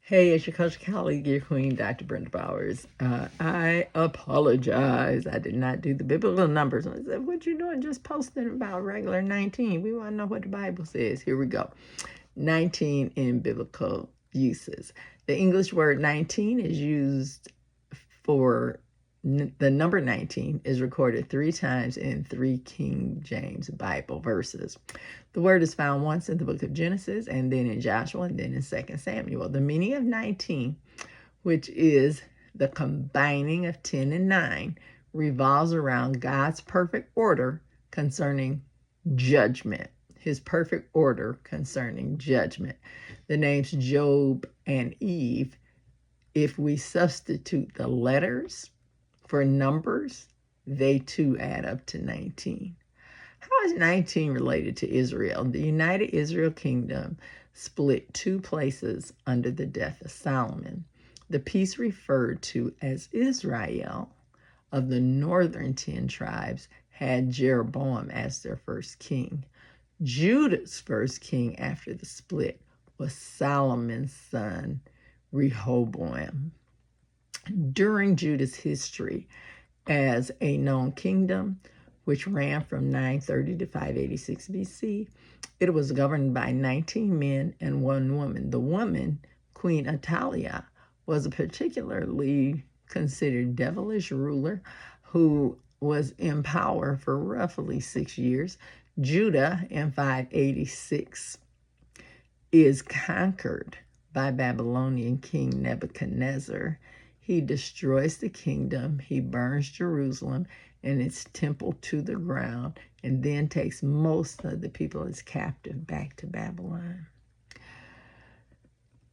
Hey, it's your coach colleague, your queen, Dr. Brenda Bowers. I apologize. I did not do the biblical numbers. I said, what you doing? Just posting about regular 19. We want to know what the Bible says. Here we go. 19 in biblical uses. The English word 19 is used for the number 19 is recorded 3 times in 3 King James Bible verses. The word is found once in the book of Genesis, and then in Joshua, and then in 2 Samuel. The meaning of 19, which is the combining of 10 and 9, revolves around God's perfect order concerning judgment. His perfect order concerning judgment. The names Job and Eve, if we substitute the letters for numbers, they too add up to 19. How is 19 related to Israel? The United Israel Kingdom split 2 places under the death of Solomon. The piece referred to as Israel of the northern 10 tribes had Jeroboam as their first king. Judah's first king after the split was Solomon's son, Rehoboam. During Judah's history as a known kingdom, which ran from 930 to 586 BC, it was governed by 19 men and 1 woman. The woman, Queen Athaliah, was a particularly considered devilish ruler who was in power for roughly 6 years. Judah in 586 is conquered by Babylonian King Nebuchadnezzar. He destroys the kingdom, he burns Jerusalem and its temple to the ground, and then takes most of the people as captive back to Babylon.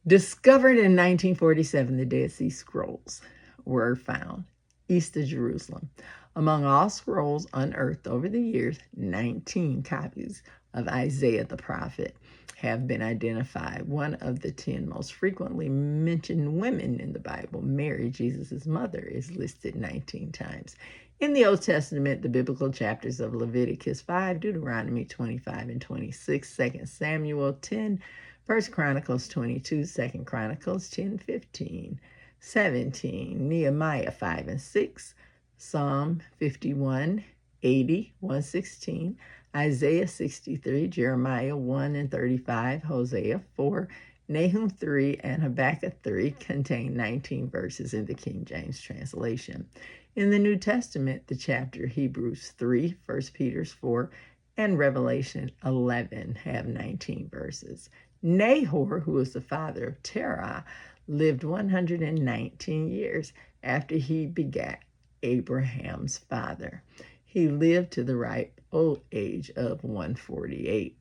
Discovered in 1947, the Dead Sea Scrolls were found east of Jerusalem. Among all scrolls unearthed over the years, 19 copies of Isaiah the prophet have been identified. One of the 10 most frequently mentioned women in the Bible, Mary, Jesus' mother, is listed 19 times. In the Old Testament, the biblical chapters of Leviticus 5, Deuteronomy 25 and 26, 2 Samuel 10, 1 Chronicles 22, 2 Chronicles 10, 15, 17, Nehemiah 5 and 6, Psalm 51, 80, 116, Isaiah 63, Jeremiah 1 and 35, Hosea 4, Nahum 3, and Habakkuk 3 contain 19 verses in the King James translation. In the New Testament, the chapter Hebrews 3, 1 Peter 4, and Revelation 11 have 19 verses. Nahor, who was the father of Terah, lived 119 years after he begat Abraham's father. He lived to the ripe old age of 148.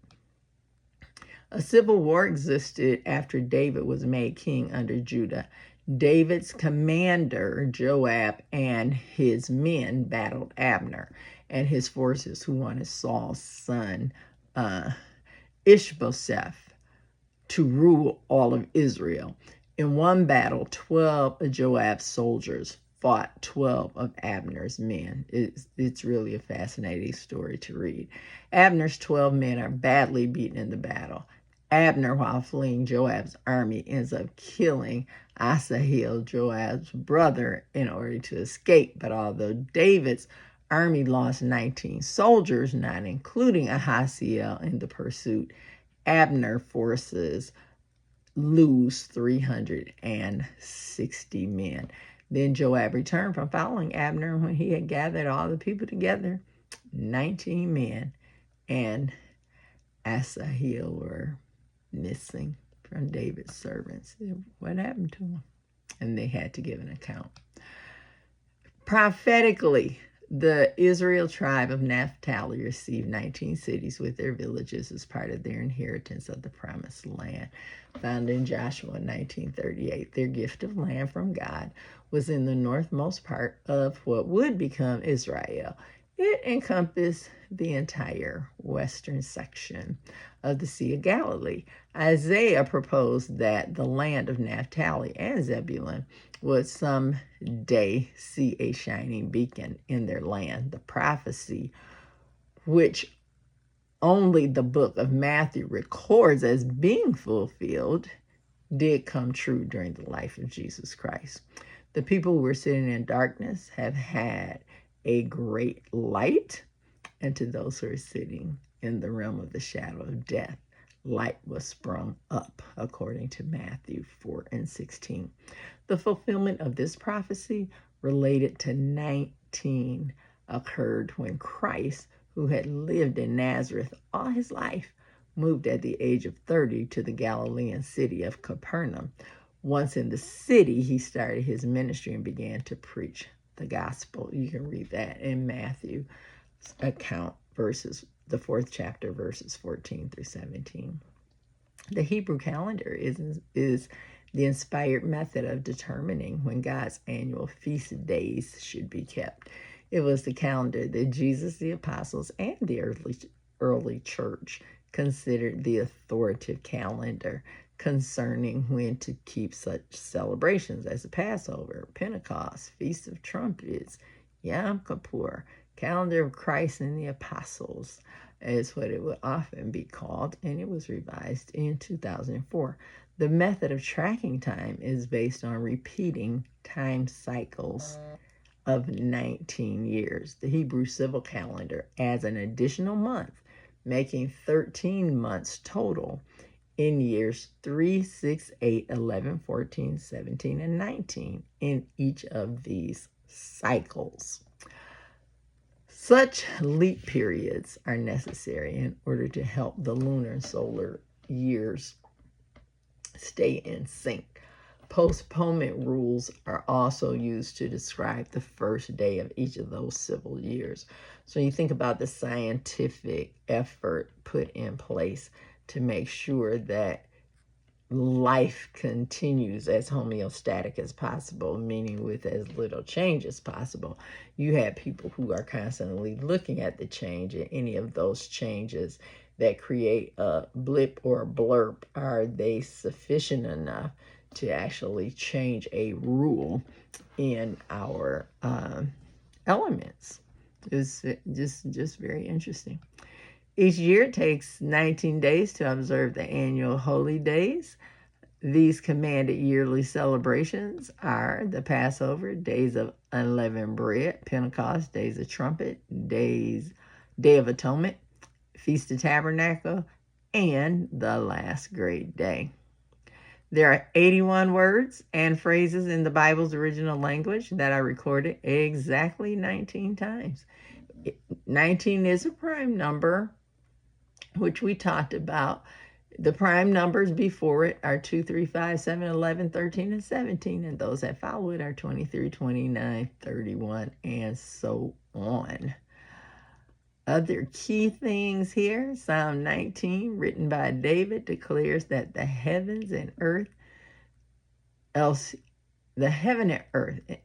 A civil war existed after David was made king under Judah. David's commander, Joab, and his men battled Abner and his forces, who wanted Saul's son, Ishbosheth, to rule all of Israel. In one battle, 12 of Joab's soldiers fought 12 of Abner's men. It's really a fascinating story to read. Abner's 12 men are badly beaten in the battle. Abner, while fleeing Joab's army, ends up killing Asahel, Joab's brother, in order to escape. But although David's army lost 19 soldiers, not including Ahaziel in the pursuit, Abner forces lose 360 men. Then Joab returned from following Abner. When he had gathered all the people together, 19 men and Asahel were missing from David's servants. What happened to them? And they had to give an account. Prophetically, the Israel tribe of Naphtali received 19 cities with their villages as part of their inheritance of the promised land. Found in Joshua 19:38, their gift of land from God was in the northmost part of what would become Israel. It encompassed the entire western section of the Sea of Galilee. Isaiah proposed that the land of Naphtali and Zebulun would someday see a shining beacon in their land. The prophecy, which only the book of Matthew records as being fulfilled, did come true during the life of Jesus Christ. The people who were sitting in darkness have had a great light, and to those who are sitting in the realm of the shadow of death, light was sprung up, according to Matthew 4:16. The fulfillment of this prophecy related to 19 occurred when Christ, who had lived in Nazareth all his life, moved at the age of 30 to the Galilean city of Capernaum. Once in the city, he started his ministry and began to preach the gospel. You can read that in Matthew's account, the 4th chapter, verses 14 through 17. The Hebrew calendar is the inspired method of determining when God's annual feast days should be kept. It was the calendar that Jesus, the apostles, and the early church considered the authoritative calendar concerning when to keep such celebrations as the Passover, Pentecost, Feast of Trumpets, Yom Kippur, Calendar of Christ and the Apostles is what it would often be called, and it was revised in 2004. The method of tracking time is based on repeating time cycles of 19 years. The Hebrew civil calendar adds an additional month, making 13 months total in years 3, 6, 8, 11, 14, 17, and 19 in each of these cycles. Such leap periods are necessary in order to help the lunar and solar years stay in sync. Postponement rules are also used to describe the first day of each of those civil years. So you think about the scientific effort put in place to make sure that life continues as homeostatic as possible, meaning with as little change as possible. You have people who are constantly looking at the change, and any of those changes that create a blip or a blurb, are they sufficient enough to actually change a rule in our elements? It's just very interesting. Each year takes 19 days to observe the annual holy days. These commanded yearly celebrations are the Passover, Days of Unleavened Bread, Pentecost, Days of Trumpet, Day of Atonement, Feast of Tabernacle, and the Last Great Day. There are 81 words and phrases in the Bible's original language that are recorded exactly 19 times. 19 is a prime number, which we talked about. The prime numbers before it are 2, 3, 5, 7, 11, 13, and 17. And those that follow it are 23, 29, 31, and so on. Other key things here. Psalm 19, written by David, declares that the heaven and earth, and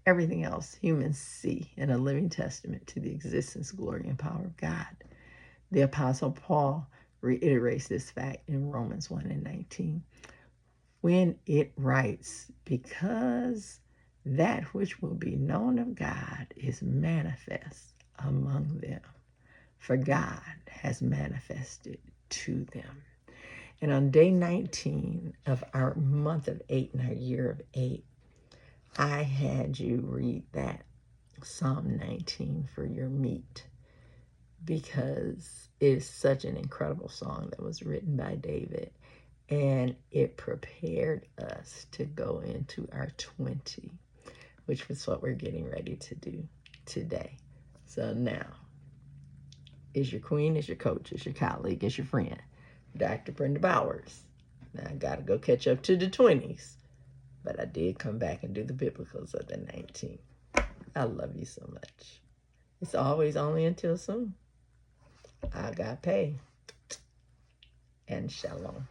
everything else humans see in a living testament to the existence, glory, and power of God. The Apostle Paul reiterates this fact in Romans 1:19 when it writes, because that which will be known of God is manifest among them, for God has manifested to them. And on day 19 of our month of 8 and our year of 8, I had you read that Psalm 19 for your meat, because it is such an incredible song that was written by David, and it prepared us to go into our 20, which was what we're getting ready to do today. So now, is your queen, is your coach, is your colleague, is your friend, Dr. Brenda Bowers. Now I gotta go catch up to the 20s, but I did come back and do the biblicals of the 19. I love you so much. It's always only until soon. Agape and shalom.